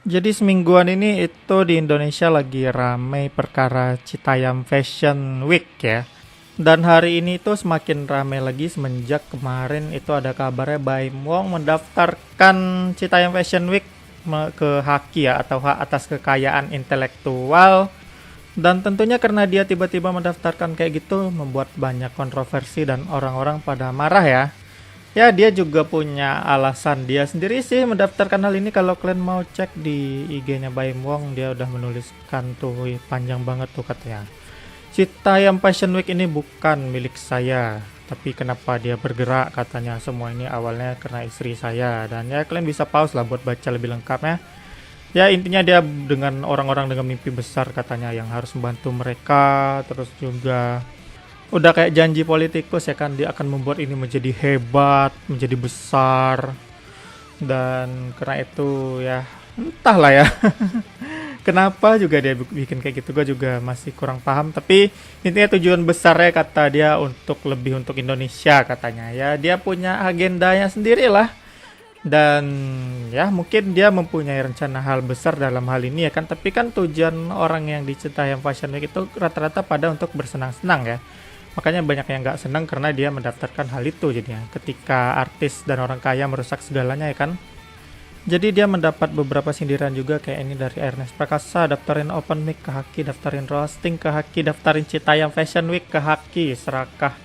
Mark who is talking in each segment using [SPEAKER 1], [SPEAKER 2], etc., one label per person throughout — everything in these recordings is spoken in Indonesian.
[SPEAKER 1] Jadi semingguan ini itu di Indonesia lagi ramai perkara Citayam Fashion Week ya. Dan hari ini tuh semakin ramai lagi semenjak kemarin itu ada kabarnya Baim Wong mendaftarkan Citayam Fashion Week ke Haki ya, atau hak atas kekayaan intelektual. Dan tentunya karena dia tiba-tiba mendaftarkan kayak gitu membuat banyak kontroversi dan orang-orang pada marah ya. Ya, dia juga punya alasan dia sendiri sih mendaftarkan hal ini. Kalau kalian mau cek di IG-nya Baim Wong, dia udah menuliskan tuh, wih, panjang banget tuh katanya. Citayam Fashion Week ini bukan milik saya, tapi kenapa dia bergerak katanya. Semua ini awalnya karena istri saya. Dan ya kalian bisa pause lah buat baca lebih lengkapnya. Ya intinya dia dengan orang-orang dengan mimpi besar katanya yang harus membantu mereka. Terus juga udah kayak janji politikus ya kan, dia akan membuat ini menjadi hebat, menjadi besar. Dan karena itu ya entahlah ya. Kenapa juga dia bikin kayak gitu, gue juga masih kurang paham. Tapi intinya tujuan besarnya kata dia untuk lebih untuk Indonesia katanya. Ya dia punya agendanya sendiri lah. Dan ya mungkin dia mempunyai rencana hal besar dalam hal ini ya kan. Tapi kan tujuan orang yang di Citayam Fashion Week itu rata-rata pada untuk bersenang-senang ya. Makanya banyak yang nggak senang karena dia mendaftarkan hal itu jadinya. Ketika artis dan orang kaya merusak segalanya ya kan. Jadi dia mendapat beberapa sindiran juga kayak ini dari Ernest Prakasa, daftarin open mic ke Haki, daftarin roasting ke Haki, daftarin Citayam Fashion Week ke Haki, serakah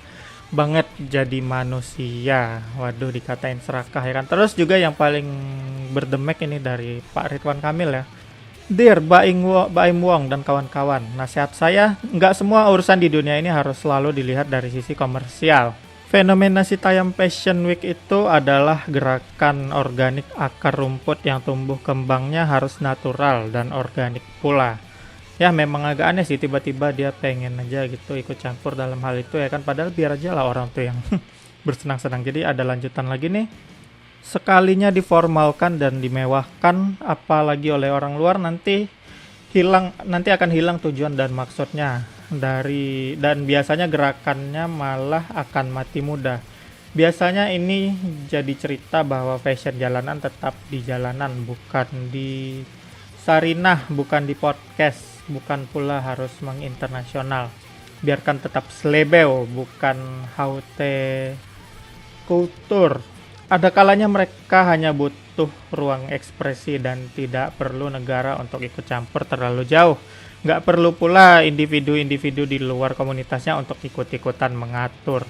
[SPEAKER 1] banget jadi manusia. Waduh, dikatain serakah ya kan. Terus juga yang paling berdemek ini dari Pak Ridwan Kamil ya. Dear Baim Wong dan kawan-kawan, nasihat saya, nggak semua urusan di dunia ini harus selalu dilihat dari sisi komersial. Fenomena Citayam Fashion Week itu adalah gerakan organik akar rumput yang tumbuh kembangnya harus natural dan organik pula. Ya memang agak aneh sih tiba-tiba dia pengen aja gitu ikut campur dalam hal itu ya kan. Padahal biar aja lah orang tuh yang bersenang-senang. Jadi ada lanjutan lagi nih. Sekalinya diformalkan dan dimewahkan apalagi oleh orang luar nanti akan hilang tujuan dan maksudnya dan biasanya gerakannya malah akan mati muda. Biasanya ini jadi cerita bahwa fashion jalanan tetap di jalanan, bukan di Sarinah, bukan di podcast, bukan pula harus menginternasional. Biarkan tetap slebeo, bukan haute kultur. Ada kalanya mereka hanya butuh ruang ekspresi dan tidak perlu negara untuk ikut campur terlalu jauh. Nggak perlu pula individu-individu di luar komunitasnya untuk ikut-ikutan mengatur.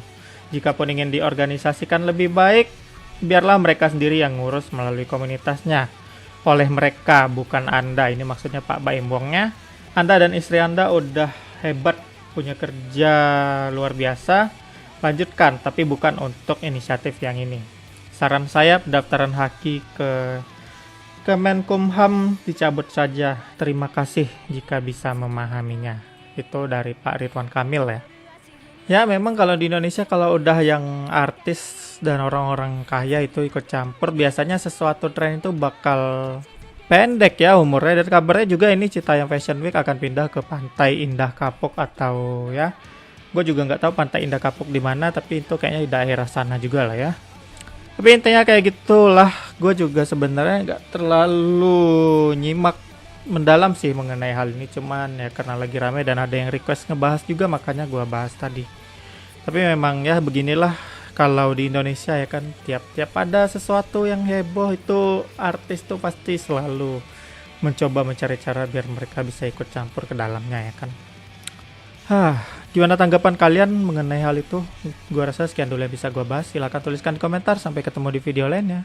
[SPEAKER 1] Jikapun ingin diorganisasikan lebih baik, biarlah mereka sendiri yang ngurus melalui komunitasnya. Oleh mereka, bukan Anda. Ini maksudnya Pak Baim Wongnya. Anda dan istri Anda udah hebat, punya kerja luar biasa. Lanjutkan, tapi bukan untuk inisiatif yang ini. Saran saya, pendaftaran Haki ke Kemenkumham dicabut saja. Terima kasih jika bisa memahaminya. Itu dari Pak Ridwan Kamil ya. Ya memang kalau di Indonesia kalau udah yang artis dan orang-orang kaya itu ikut campur, biasanya sesuatu tren itu bakal pendek ya umurnya. Dan kabarnya juga ini Citayam Fashion Week akan pindah ke Pantai Indah Kapuk atau ya, gue juga nggak tahu Pantai Indah Kapuk di mana, tapi itu kayaknya di daerah sana juga lah ya. Tapi intinya kayak gitulah. Gue juga sebenarnya nggak terlalu nyimak mendalam sih mengenai hal ini, cuman ya karena lagi rame dan ada yang request ngebahas juga makanya gue bahas tadi. Tapi memang ya beginilah kalau di Indonesia ya kan, tiap-tiap ada sesuatu yang heboh itu artis tuh pasti selalu mencoba mencari cara biar mereka bisa ikut campur ke dalamnya ya kan. Gimana tanggapan kalian mengenai hal itu? Gua rasa sekian dulu yang bisa gua bahas. Silahkan tuliskan di komentar. Sampai ketemu di video lainnya.